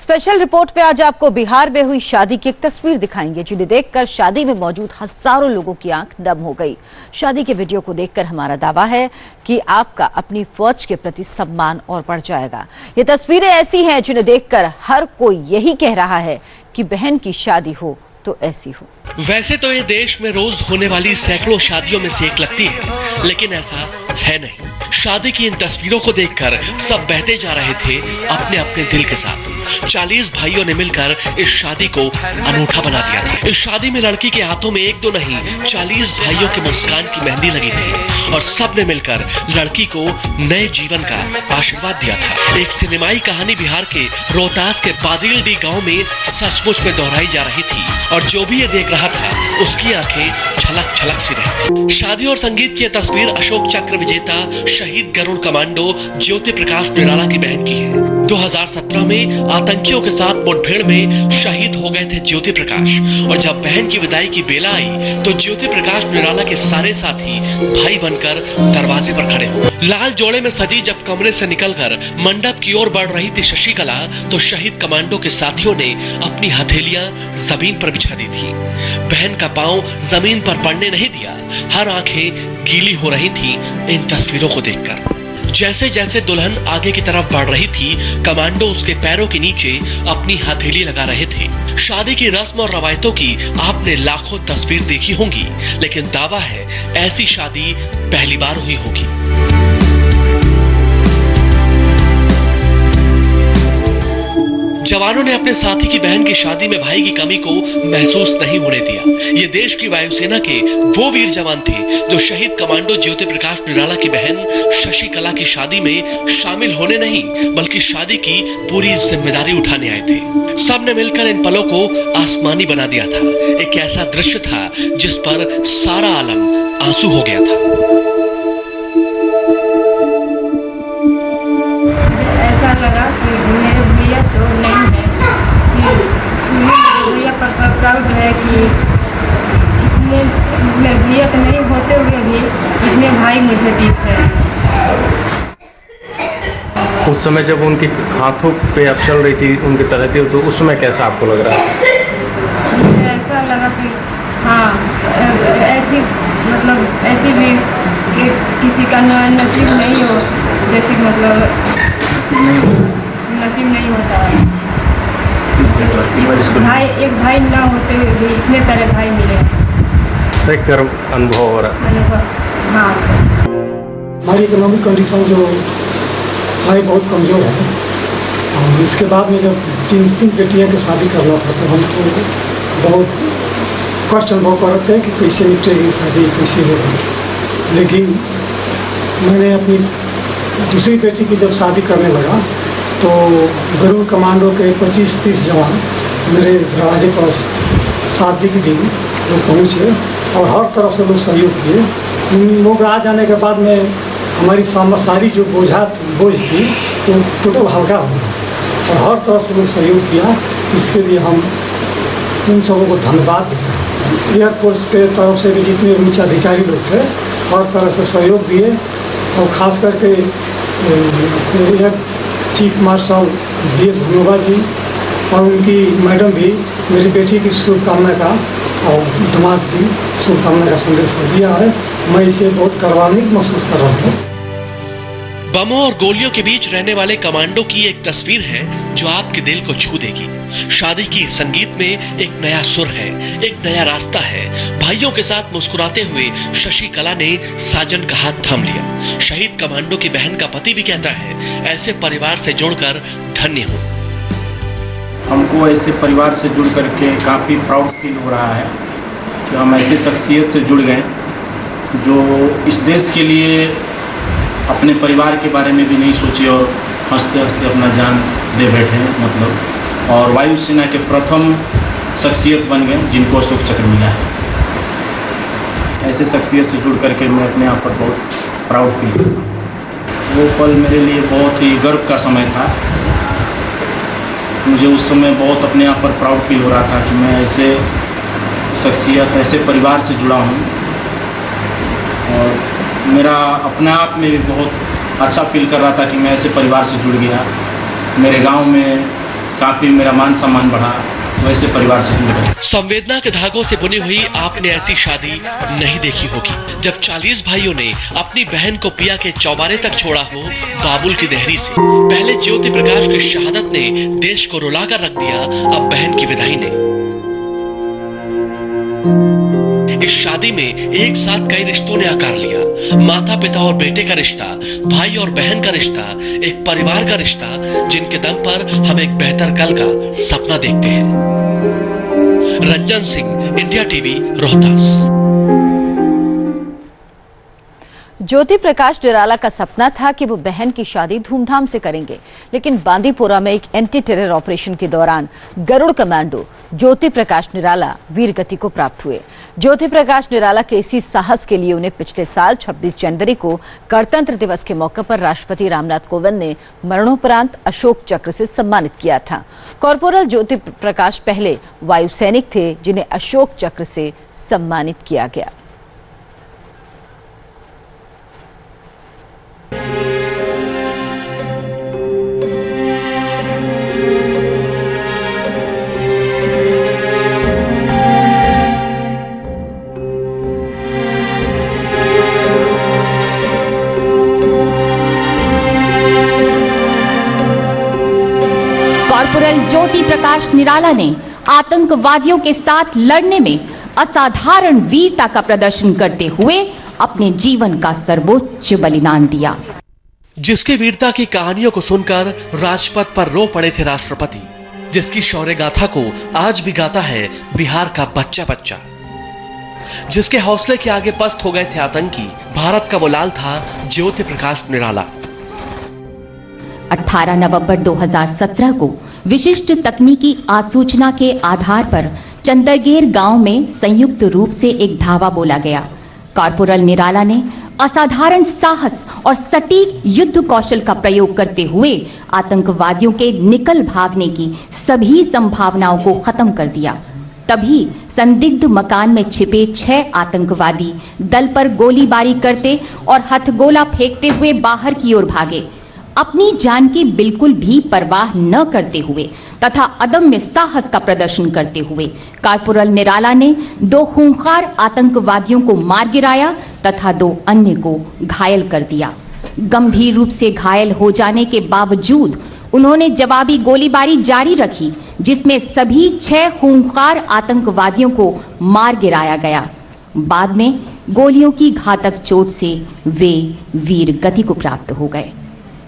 Special report पे आज आपको बिहार में हुई शादी की एक तस्वीर दिखाएंगे, जिन्हें देखकर शादी में मौजूद हजारों लोगों की आंख नम हो गई। शादी के वीडियो को देखकर हमारा दावा है कि आपका अपनी फौज के प्रति सम्मान और बढ़ जाएगा। ये तस्वीरें ऐसी हैं जिन्हें देखकर हर कोई यही कह रहा है कि बहन की शादी हो तो ऐसी हो। वैसे तो ये देश में रोज होने वाली सैकड़ों शादियों में से एक लगती है, लेकिन ऐसा है नहीं। शादी की इन तस्वीरों को देखकर सब बहते जा रहे थे अपने अपने दिल के साथ। 40 भाइयों ने मिलकर इस शादी को अनूठा बना दिया था। इस शादी में लड़की के हाथों में एक दो नहीं 40 भाइयों के मुस्कान की मेहंदी लगी थी और सब ने मिलकर लड़की को नए जीवन का आशीर्वाद दिया था। एक सिनेमाई कहानी बिहार के रोहतास के बादिलडी गांव में सचमुच में दोहराई जा रही थी और जो भी ये देख रहा था उसकी आंखें छलक छलक सी रही। शादी और संगीत की यह तस्वीर अशोक चक्र विजेता शहीद गरुड़ कमांडो ज्योति प्रकाश निराला की बहन की है। 2017 में आतंकियों के साथ मुठभेड़ में शहीद हो गए थे ज्योति प्रकाश और जब बहन की विदाई की बेला आई तो ज्योति प्रकाश निराला के सारे साथी भाई बनकर दरवाजे पर खड़े हुए। लाल जोड़े में सजी जब कमरे से निकलकर मंडप की ओर बढ़ रही थी शशिकला तो शहीद कमांडो के साथियों ने अपनी हथेलियां जमीन पर बिछा दी थी। बहन का पांव जमीन पर पड़ने नहीं दिया। हर आंखें गीली हो रही थी इन तस्वीरों को देखकर। जैसे जैसे दुल्हन आगे की तरफ बढ़ रही थी, कमांडो उसके पैरों के नीचे अपनी हथेली लगा रहे थे। शादी की रस्म और रवायतों की आपने लाखों तस्वीर देखी होंगी, लेकिन दावा है ऐसी शादी पहली बार हुई होगी। जवानों ने अपने साथी की बहन की शादी में भाई की कमी को महसूस नहीं होने दिया। ये देश की वायुसेना के वो वीर जवान थे जो शहीद कमांडो ज्योति प्रकाश निराला की बहन शशिकला की शादी में शामिल होने नहीं बल्कि शादी की पूरी जिम्मेदारी उठाने आए थे। सब ने मिलकर इन पलों को आसमानी बना दिया था। एक ऐसा दृश्य था जिस पर सारा आलम आंसू हो गया था। ऐसा लगा कि मेरे भैया तो नहीं है, भैया पर प्राउड है कि इतने भैया तो नहीं होते हुए भी इतने भाई मुझे दिख रहे हैं। उस समय जब उनके हाथों पे अब चल रही थी उनकी तरह तो उस समय कैसा आपको लग रहा था? ऐसा लगा कि हाँ ऐसी मतलब ऐसी भी कि किसी का नसीब नहीं हो, जैसे मतलब नसीब नहीं होता है। भाई एक भाई ना होते हुए भी इतने सारे भाई मिले। अनुभव हो रहा है। हाँ सर। हमारी इकोनॉमिक कंडीशन जो भाई बहुत कमज़ोर है और इसके बाद में जब तीन बेटियों की शादी करना था तो हम तो बहुत कष्ट अनुभव करते हैं कि कैसे निपटेगी शादी, कैसे होगी। लेकिन मैंने अपनी दूसरी बेटी की जब शादी करने लगा तो गरुड़ कमांडो के 25-30 जवान मेरे दरवाजे पर शादी के दिन लोग पहुँचे और हर तरह से लोग सहयोग किए। उन लोग आ जाने के बाद में हमारी सारी जो बोझ थी वो टोटल हल्का हो गया और हर तरह से लोग सहयोग किया। इसके लिए हम उन सबों को धन्यवाद देते हैं। एयरफोर्स के तरफ से भी जितने उच्च अधिकारी लोग थे हर तरह से सहयोग दिए और ख़ास करके चीफ मार्शल BS धनोबा जी और उनकी मैडम भी मेरी बेटी की शुभकामना का और दामाद की शुभकामना का संदेश दिया है। मैं इसे बहुत गौरवान्वित महसूस कर रहा हूँ। बमों और गोलियों के बीच रहने वाले कमांडो की एक तस्वीर है जो आपके दिल को छू देगी। शादी की संगीत में एक नया सुर है, एक नया रास्ता है। भाइयों के साथ मुस्कुराते हुए शशिकला ने साजन का हाथ थाम लिया। शहीद कमांडो की बहन का पति भी कहता है ऐसे परिवार से जुड़कर धन्य हूँ। हमको ऐसे परिवार से जुड़ करके काफ़ी प्राउड फील हो रहा है कि हम ऐसे शख्सियत से जुड़ गए जो इस देश के लिए अपने परिवार के बारे में भी नहीं सोचे और हंसते हंसते अपना जान दे बैठे मतलब, और वायुसेना के प्रथम शख्सियत बन गए जिनको अशोक चक्र मिला है। ऐसे शख्सियत से जुड़ करके मैं अपने आप पर बहुत प्राउड फील करता हूँ। वो पल मेरे लिए बहुत ही गर्व का समय था। मुझे उस समय बहुत अपने आप पर प्राउड फील हो रहा था कि मैं ऐसे शख्सियत ऐसे परिवार से जुड़ा हूँ और मेरा अपने आप में भी बहुत अच्छा फील कर रहा था कि मैं ऐसे परिवार से जुड़ गया। मेरे गांव में काफ़ी मेरा मान सम्मान बढ़ा, वैसे परिवार से जुड़ गए। संवेदना के धागों से बुनी हुई आपने ऐसी शादी नहीं देखी होगी जब 40 भाइयों ने अपनी बहन को पिया के चौबारे तक छोड़ा हो बाबुल की देहरी से। पहले ज्योति प्रकाश की शहादत ने देश को रुलाकर रख दिया, अब बहन की विदाई ने। इस शादी में एक साथ कई रिश्तों ने आकार लिया। माता पिता और बेटे का रिश्ता, भाई और बहन का रिश्ता, एक परिवार का रिश्ता, जिनके दम पर हम एक बेहतर कल का सपना देखते हैं। Ranjan Singh, India TV, Rohtas. ज्योति प्रकाश निराला का सपना था कि वो बहन की शादी धूमधाम से करेंगे, लेकिन बांदीपोरा में एक एंटी टेरर ऑपरेशन के दौरान गरुड़ कमांडो ज्योति प्रकाश निराला वीरगति को प्राप्त हुए। ज्योति प्रकाश निराला के इसी साहस के लिए उन्हें पिछले साल 26 जनवरी को गणतंत्र दिवस के मौके पर राष्ट्रपति रामनाथ कोविंद ने मरणोपरांत अशोक चक्र से सम्मानित किया था। कॉर्पोरल ज्योति प्रकाश पहले वायु सैनिक थे, जिन्हें अशोक चक्र से सम्मानित किया गया। कॉर्पोरल ज्योति प्रकाश निराला ने आतंकवादियों के साथ लड़ने में असाधारण वीरता का प्रदर्शन करते हुए अपने जीवन का सर्वोच्च बलिदान दिया। जिसकी वीरता की कहानियों को सुनकर राजपथ पर रो पड़े थे राष्ट्रपति, जिसकी शौर्य गाथा को आज भी गाता है बिहार का बच्चा बच्चा, जिसके हौसले के आगे पस्त हो गए थे आतंकी, भारत का वो लाल था ज्योति प्रकाश निराला। 18 नवंबर 2017 को विशिष्ट तकनीकी आसूचना के आधार पर चंदरगेर गांव में संयुक्त रूप से एक धावा बोला गया। कॉर्पोरल निराला ने असाधारण साहस और सटीक युद्ध कौशल का प्रयोग करते हुए आतंकवादियों के निकल भागने की सभी संभावनाओं को खत्म कर दिया। तभी संदिग्ध मकान में छिपे 6 आतंकवादी दल पर गोलीबारी करते और हथगोला फेंकते हुए बाहर की ओर भागे। अपनी जान की बिल्कुल भी परवाह न करते हुए तथा अदम्य साहस का प्रदर्शन करते हुए कॉर्पोरल निराला ने 2 खूंखार आतंकवादियों को मार गिराया तथा 2 अन्य को घायल कर दिया। गंभीर रूप से घायल हो जाने के बावजूद उन्होंने जवाबी गोलीबारी जारी रखी, जिसमें सभी 6 खूंखार आतंकवादियों को मार गिराया गया। बाद में गोलियों की घातक चोट से वे वीर गति को प्राप्त हो गए।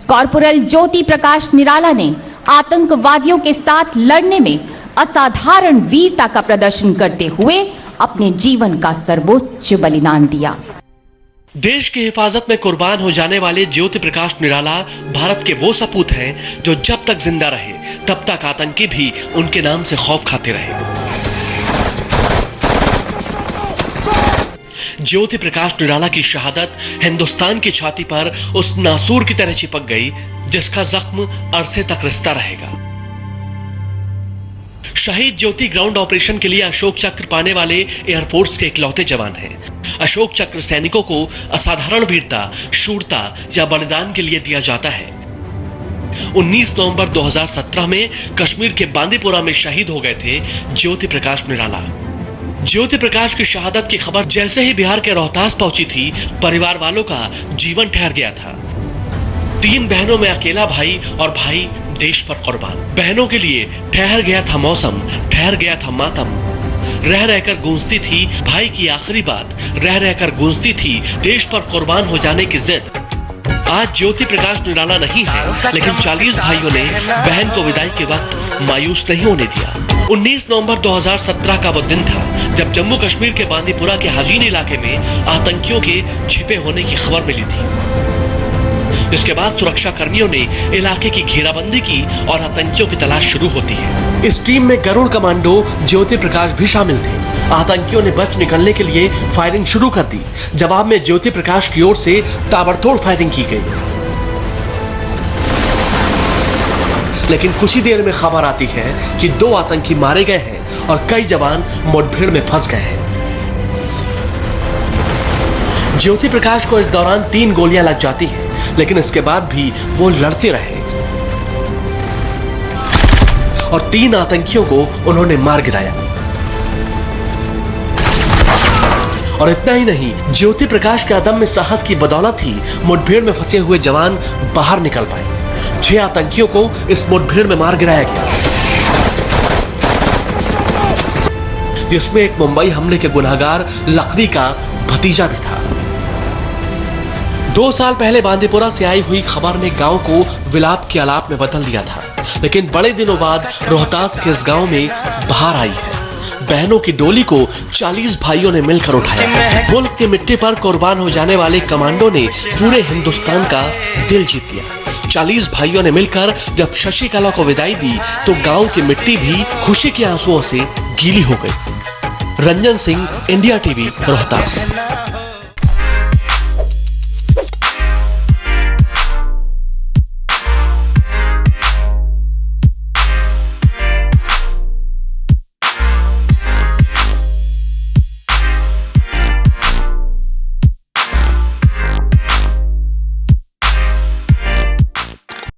कॉर्पोरल ज्योति प्रकाश निराला ने आतंकवादियों के साथ लड़ने में असाधारण वीरता का प्रदर्शन करते हुए अपने जीवन का सर्वोच्च बलिदान दिया। देश की हिफाजत में कुर्बान हो जाने वाले ज्योति प्रकाश निराला भारत के वो सपूत हैं जो जब तक जिंदा रहे तब तक आतंकी भी उनके नाम से खौफ खाते रहे। ज्योति प्रकाश निराला की शहादत हिंदुस्तान की छाती पर उस नासूर की तरह चिपक गई जिसका जख्म अरसे तक रिश्ता रहेगा। शहीद ज्योति ग्राउंड ऑपरेशन के लिए अशोक चक्र पाने वाले एयरफोर्स के इकलौते जवान हैं। अशोक चक्र सैनिकों को असाधारण वीरता, शूरता या बलिदान के लिए दिया जाता है। 19 नवंबर 2017 में कश्मीर के बांदीपोरा में शहीद हो गए थे ज्योति प्रकाश निराला। ज्योति प्रकाश की शहादत की खबर जैसे ही बिहार के रोहतास पहुंची थी, परिवार वालों का जीवन ठहर गया था। 3 बहनों में अकेला भाई और भाई देश पर कुर्बान। बहनों के लिए ठहर गया था मौसम, ठहर गया था मातम। रह रहकर गूंजती थी भाई की आखिरी बात, रह रहकर गूंजती थी देश पर कुर्बान हो जाने की जिद। आज ज्योति प्रकाश निराला नहीं है, लेकिन 40 भाइयों ने बहन को विदाई के वक्त मायूस नहीं होने दिया। 19 नवंबर 2017 का वो दिन था जब जम्मू कश्मीर के बांदीपुरा के हजीन इलाके में आतंकियों के छिपे होने की खबर मिली थी। इसके बाद सुरक्षा कर्मियों ने इलाके की घेराबंदी की और आतंकियों की तलाश शुरू होती है। इस टीम में गरुड़ कमांडो ज्योति प्रकाश भी शामिल थे। आतंकियों ने बच निकलने के लिए फायरिंग शुरू कर दी। जवाब में ज्योति प्रकाश की ओर से ताबड़तोड़ फायरिंग की गई, लेकिन कुछ ही देर में खबर आती है कि 2 आतंकी मारे गए हैं और कई जवान मुठभेड़ में फंस गए हैं। ज्योति प्रकाश को इस दौरान 3 गोलियां लग जाती हैं, लेकिन इसके बाद भी वो लड़ते रहे और 3 आतंकियों को उन्होंने मार गिराया। और इतना ही नहीं, ज्योति प्रकाश के अदम्य साहस की बदौलत ही मुठभेड़ में फंसे हुए जवान बाहर निकल पाए। 6 आतंकियों को इस मुठभेड़ में मार गिराया गया, जिसमें एक मुंबई हमले के गुनहगार लखवी का भतीजा भी था। 2 साल पहले बांदीपुरा से आई हुई खबर ने गांव को विलाप के आलाप में बदल दिया था, लेकिन बड़े दिनों बाद रोहतास के इस गांव में बाहर आई है। बहनों की डोली को 40 भाइयों ने मिलकर उठाया। मुल्क की मिट्टी पर कुर्बान हो जाने वाले कमांडो ने पूरे हिंदुस्तान का दिल जीत लिया। 40 भाइयों ने मिलकर जब शशिकला को विदाई दी तो गांव की मिट्टी भी खुशी के आंसुओं से गीली हो गई। Ranjan Singh, India TV, Rohtas.